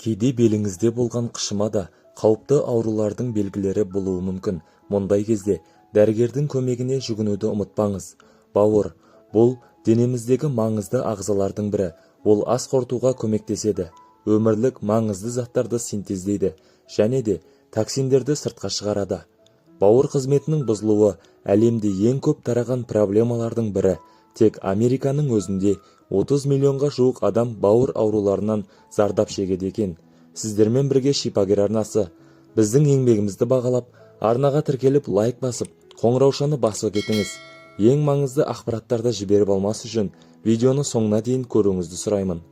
Кейде беліңізде болған қышыма да қауіпті аурулардың белгілері болуы мүмкін. Мұндай кезде дәрігердің көмегіне жүгінуді ұмытпаңыз. Бауыр – бұл денеміздегі маңызды ағзалардың бірі. Ол ас қорытуға көмектеседі, өмірлік маңызды заттарды синтездейді және де токсиндерді сыртқа шығарады. Бауыр қызметінің бұзылуы әлемде ең көп тараған проблемалардың бірі. Тек Американың өзінде 30 миллионға жуық адам бауыр ауруларынан зардап шегеді екен. Сіздермен бірге Шипагер арнасы. Біздің еңбегімізді бағалап, арнаға тіркеліп лайк басып, қоңыраушаны басып кетіңіз. Ең маңызды ақпараттарды жіберіп алмас үшін видеоны соңына дейін көруіңізді сұраймын.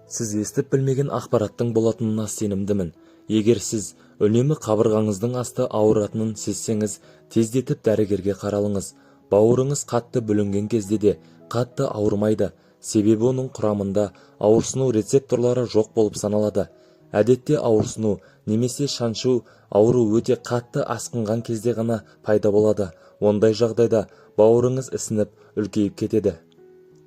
Сіз естіп білмеген ақпараттың болатынына сенімдімін. Егер сіз үнемі қабырғаңыздың асты ауыратынын сезсеңіз, тездетіп дәрігерге қаралыңыз. Бауырыңыз қатты бүлінген кезде де қатты ауырмайды, себебі оның құрамында ауырсыну рецепторлары жоқ болып саналады. Әдетте ауырсыну немесе шаншу ауру өте қатты асқынған кезде ғана пайда болады. Ондай жағдайда бауырыңыз ісініп, үлкейіп кетеді.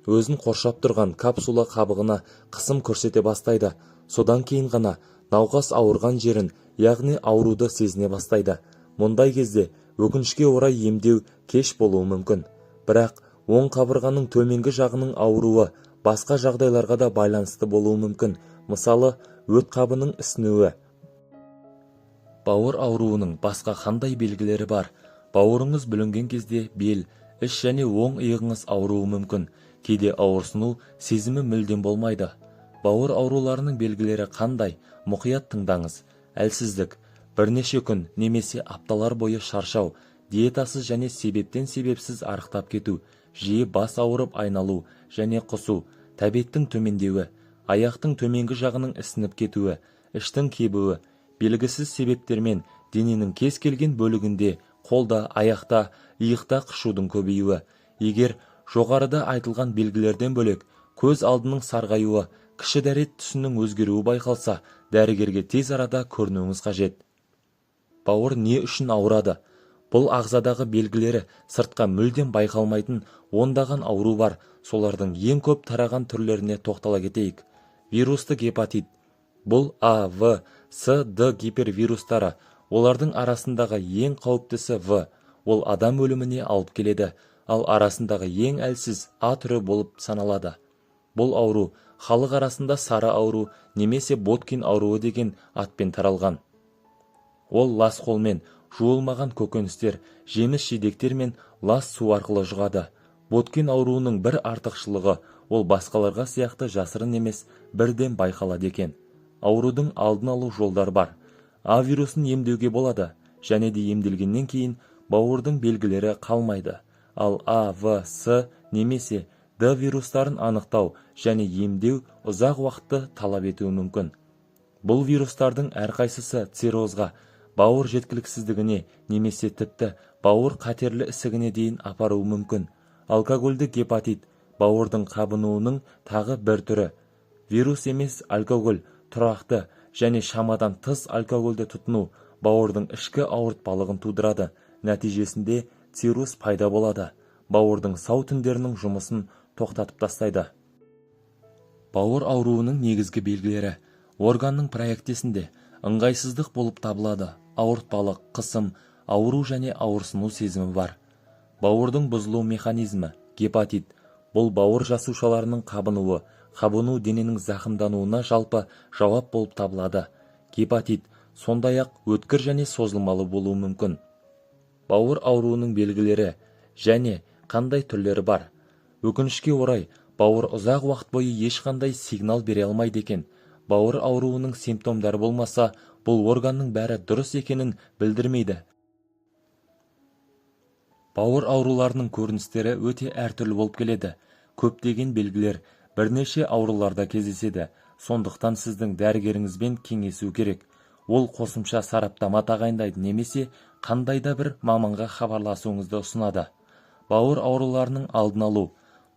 Өзін қоршап тұрған капсула қабығына қысым көрсете бастайды. Содан кейін ғана науқас ауырған жерін, яғни ауруды сезіне бастайды. Мұндай кезде өкінішке орай емдеу кеш болуы мүмкін. Бірақ оң қабырғаның төменгі жағының ауруы басқа жағдайларға да байланысты болуы мүмкін. Мысалы, өт қабының ісінуі. Бауыр ауруының басқа қандай белгілері бар? Бауырыңыз бүлінген кезде бел, іш және оң иығыңыз ауруы мүмкін. Кейде ауырсыну сезімі мүлдем болмайды. Бауыр ауруларының белгілері қандай? Мұқият тыңдаңыз. Әлсіздік, бірнеше күн немесе апталар бойы шаршау, диетасыз және себептен себепсіз арықтап кету, жиі бас ауырып айналу және құсу, тәбеттің төмендеуі, аяқтың төменгі жағының ісініп кетуі, іштің кебуі, белгісіз себептермен дененің кез келген бөлігінде, қолда, аяқта, иықта қышудың көбеюі. Егер жоғарыда айтылған белгілерден бөлек көз алдының сарғаюы, кіші дәрет түсінің өзгеруі байқалса, дәрігерге тез арада көрінуіңіз қажет. Бауыр не үшін ауырады? Бұл ағзадағы белгілері сыртқа мүлдем байқалмайтын ондаған ауру бар. Солардың ең көп тараған түрлеріне тоқтала кетейік. Вирусты гепатит. Бұл А, В, С, Д гипервирустары. Олардың арасындағы ең қауіптісі В. Ол адам өліміне алып келеді. Ал арасындағы ең әлсіз А түрі болып саналады. Бұл ауру халық арасында сары ауру немесе Боткин ауруы деген атпен таралған. Ол лас қолмен, жуылмаған көкөністер, жеміс-жидектер мен лас су арқылы жұғады. Боткин ауруының бір артықшылығы, ол басқаларға сияқты жасырын емес, бірден байқалады екен. Аурудың алдын алу жолдары бар. А вирусын емдеуге болады, және де емделгеннен кейін бауырдың белгілері қалмайды. Ал А, В, С немесе Д вирустарын анықтау және емдеу ұзақ уақытты талап етуі мүмкін. Бұл вирустардың әрқайсысы циррозға, бауыр жеткіліксіздігіне немесе тіпті бауыр қатерлі ісігіне дейін апаруы мүмкін. Алкогольді гепатит бауырдың қабынуының тағы бір түрі. Вирус емес алкоголь, тұрақты және шамадан тыс алкогольді тұтыну бауырдың ішкі ауыртпалығын тудырады. Нәтижесінде цирроз пайда болады. Бауырдың сау тіндерінің жұмысын тоқтатып тастайды. Бауыр ауруының негізгі белгілері. Органның проектесінде ыңғайсыздық болып табылады. Ауыртпалық, қысым, ауру және ауырсыну сезімі бар. Бауырдың бұзылу механизмі. Гепатит. Бұл бауыр жасушаларының қабынуы. Қабыну дененің зақымдануына жалпы жауап болып табылады. Гепатит сондай-ақ өткір және созылмалы болуы мүмкін. Бауыр ауруының белгілері және қандай түрлері бар? Өкінішке орай, бауыр ұзақ уақыт бойы ешқандай сигнал бере алмайды екен. Бауыр ауруының симптомдары болмаса, бұл органның бәрі дұрыс екенін білдірмейді. Бауыр ауруларының көріністері өте әртүрлі болып келеді. Көптеген белгілер бірнеше ауруларда кездеседі. Сондықтан сіздің дәрігеріңізбен кеңесу керек. Ол қосымша сараптама тағайындайды немесе қандай да бір маманға хабарласуыңызды ұсынады. Бауыр ауруларының алдын алу.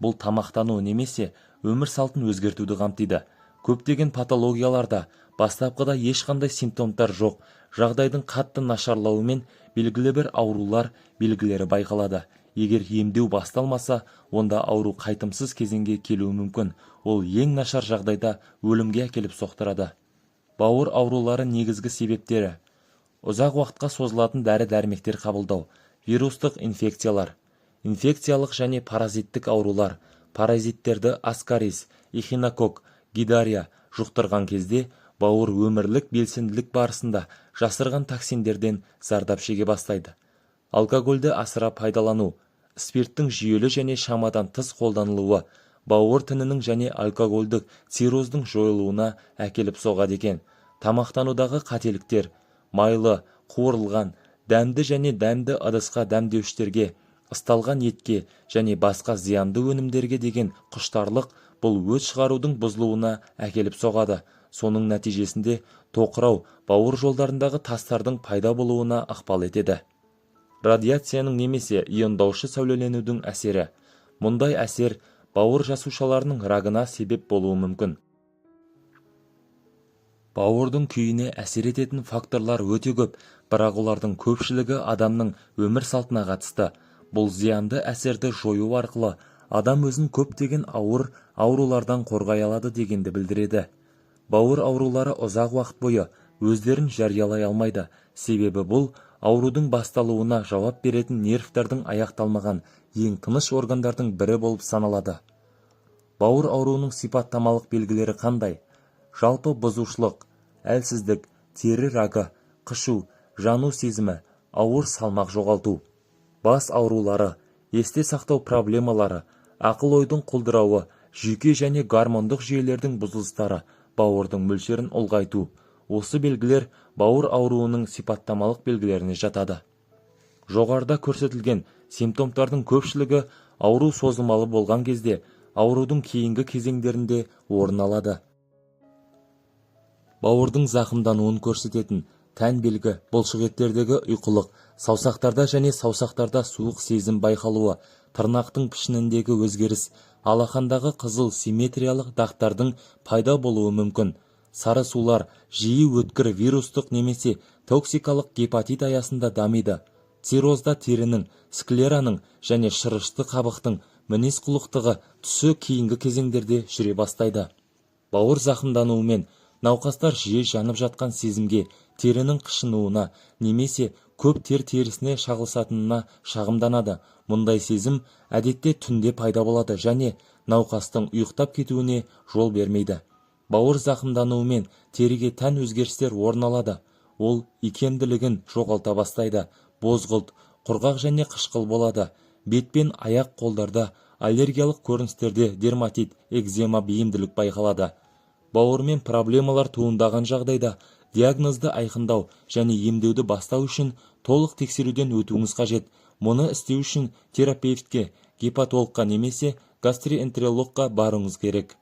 Бұл тамақтану немесе өмір салтын өзгертуді қамтиды. Көптеген патологияларда бастапқыда ешқандай симптомдар жоқ, жағдайдың қатты нашарлауымен белгілі бір аурулар белгілері байқалады. Егер емдеу басталмаса, онда ауру қайтымсыз кезеңге келуі мүмкін. ол ең нашар жағдайда өлімге әкеліп соқтырады. Бауыр аурулары негізгі себептері: ұзақ уақытқа созылатын дәрі-дәрмектер қабылдау, вирустық инфекциялар, инфекциялық және паразиттік аурулар, паразиттерді аскарис, эхинокок, гидария жұқтырған кезде бауыр өмірлік белсенділік барысында жасырған токсиндерден зардап шеге бастайды. Алкогольді асыра пайдалану, спирттің жүйелі және шамадан тыс қолданылуы бауыр тінінің және алкогольдік цирроздың жойылуына әкеліп соғады екен. Тамақтанудағы қателіктер: майлы, қуырылған, дәмді және дәмді ыдысқа дәмдеуіштерге, ысталған етке және басқа зиянды өнімдерге деген құштарлық бұл өт шығарудың бұзылуына әкеліп соғады. Соның нәтижесінде тоқырау бауыр жолдарындағы тастардың пайда болуына ықпал етеді. Радиацияның немесе иондаушы сәулеленудің әсері: мұндай әсер бауыр жасушаларының рагына себеп болуы мүмкін. Бауырдың күйіне әсер ететін факторлар өте көп, бірақ олардың көпшілігі адамның өмір салтына қатысты. Бұл зиянды әсерді жою арқылы адам өзін көптеген ауыр аурулардан қорғай алады дегенді білдіреді. Бауыр аурулары ұзақ уақыт бойы өздерін жариялай алмайды, себебі бұл аурудың басталуына жауап беретін нервтардың аяқталмаған ең тыныш органдардың бірі болып саналады. Бауыр ауруының сипаттамалық белгілері қандай? Жалпы бұзушылық, әлсіздік, тері рагы, қышу, жану сезімі, ауыр салмақ жоғалту. Бас аурулары, есте сақтау проблемалары, ақыл-ойдың құлдырауы, жүйке және гормондық жүйелердің бұзылыстары бауырдың мөлшерін ұлғайту. Осы белгілер бауыр ауруының сипаттамалық белгілеріне жатады. Жоғарыда көрсетілген симптомдардың көпшілігі ауру созылмалы болған кезде аурудың кейінгі кезеңдерінде орын алады. Бауырдың зақымдануын көрсететін тән белгі: бұлшықеттердегі ұйқылық, саусақтарда және саусақтарда суық сезім байқалуы, тырнақтың пішініндегі өзгеріс, алақандағы қызыл симметриялық дақтардың пайда болуы мүмкін. Сары сулар жиі өткір вирустық немесе токсикалық гепатит аясында дамиды. Циррозда терінің, склераның және шырышты қабықтың мінез-құлықтығы түсі кейінгі кезеңдерде жүре бастайды. Бауыр зақымдануымен науқастар жиі жанып жатқан сезімге, терінің қышынуына немесе көп терісіне шағылысатынына шағымданады. Мұндай сезім әдетте түнде пайда болады және науқастың ұйықтап кетуіне жол бермейді. Бауыр зақымдануымен теріге тән өзгерістер орын алады. Ол икемділігін жоғалта бастайды. Бозғылт, құрғақ және қышқыл болады. Бет пен аяқ қолдарда аллергиялық көріністерде дерматит, экзема бейімділік байқалады. Бауырмен проблемалар туындаған жағдайда диагнозды айқындау және емдеуді бастау үшін толық тексеруден өтуіңіз қажет. Мұны істеу үшін терапевтке, гепатологқа немесе гастроэнтерологқа баруыңыз керек.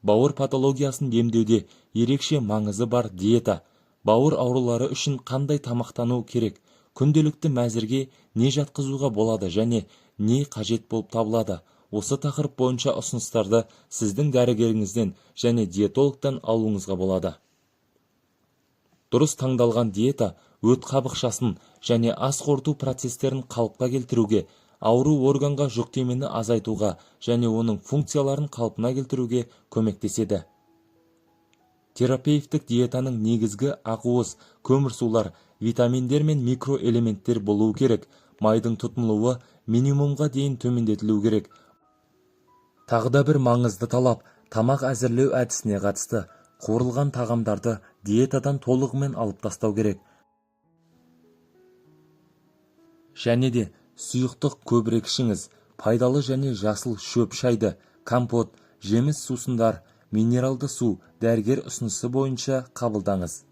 Бауыр патологиясын емдеуде ерекше маңызы бар диета. Бауыр аурулары үшін қандай тамақтану керек? Күнделікті мәзірге не жатқызуға болады және не қажет болып табылады? Осы тақырып бойынша ұсыныстарды сіздің дәрігеріңізден және диетологтан алуыңызға болады. Дұрыс таңдалған диета өт қабықшасын және ас қорыту процестерін қалыпқа келтіруге, ауру органға жүктемені азайтуға және оның функцияларын қалпына келтіруге көмектеседі. Терапевтік диетаның негізгі ақуыз, көмірсулар, витаминдер мен микроэлементтер болуы керек. Майдың тұтынылуы минимумға дейін төмендетілуі керек. Тағы да бір маңызды талап тамақ әзірлеу әдісіне қатысты. Қуырылған тағамдарды диетадан толығымен алып тастау керек. Және де сұйықтық көбірек ішіңіз. Пайдалы және жасыл шөп шайды, компот, жеміс сусындар, минералды су дәрігер ұсынысы бойынша қабылдаңыз.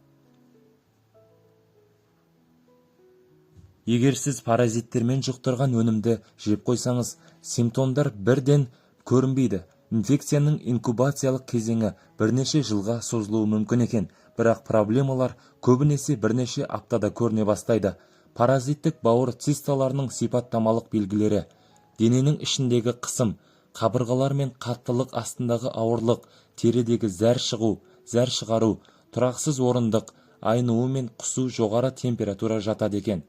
Егер сіз паразиттермен жұқтырған өнімді жеп қойсаңыз, симптомдар бірден көрінбейді. Инфекцияның инкубациялық кезеңі бірнеше жылға созылуы мүмкін екен, бірақ проблемалар көбінесе бірнеше аптада көріне бастайды. Паразиттік бауыр цисталарының сипаттамалық белгілері: дененің ішіндегі қысым, қабырғалар мен қаттылық астындағы ауырлық, терідегі зәр шығару, тұрақсыз орындық, айнуы мен құсу, жоғары температура жатады екен.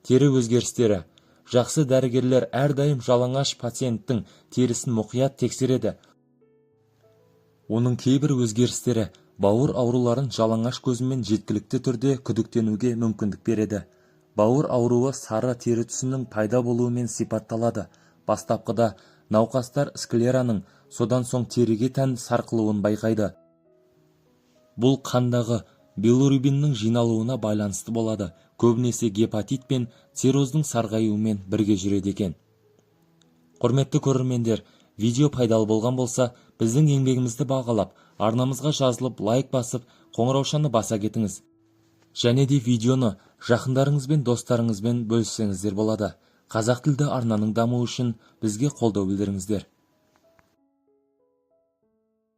Тері өзгерістері: жақсы дәрігерлер әрдайым жалаңаш пациенттің терісін мұқият тексереді. Оның кейбір өзгерістері бауыр ауруларын жалаңаш көзімен жеткілікті түрде күдіктенуге мүмкіндік береді. Бауыр ауруы сары тері түсінің пайда болуымен сипатталады. Бастапқыда науқастар склераның, содан соң теріге тән сарқылуын байқайды. Бұл қандағы билирубиннің жиналуына байланысты болады. Көбінесе гепатит пен цирроздың сарғаюымен бірге жүреді екен. Құрметті көрермендер, видео пайдалы болған болса, біздің еңбегімізді бағалап, арнамызға жазылып, лайк басып, қоңыраушаны баса кетіңіз. Және де видеоны жақындарыңыз бен достарыңызбен бөліссеңіздер болады. Қазақ тілді арнаның дамуы үшін бізге қолдау білдіріңіздер.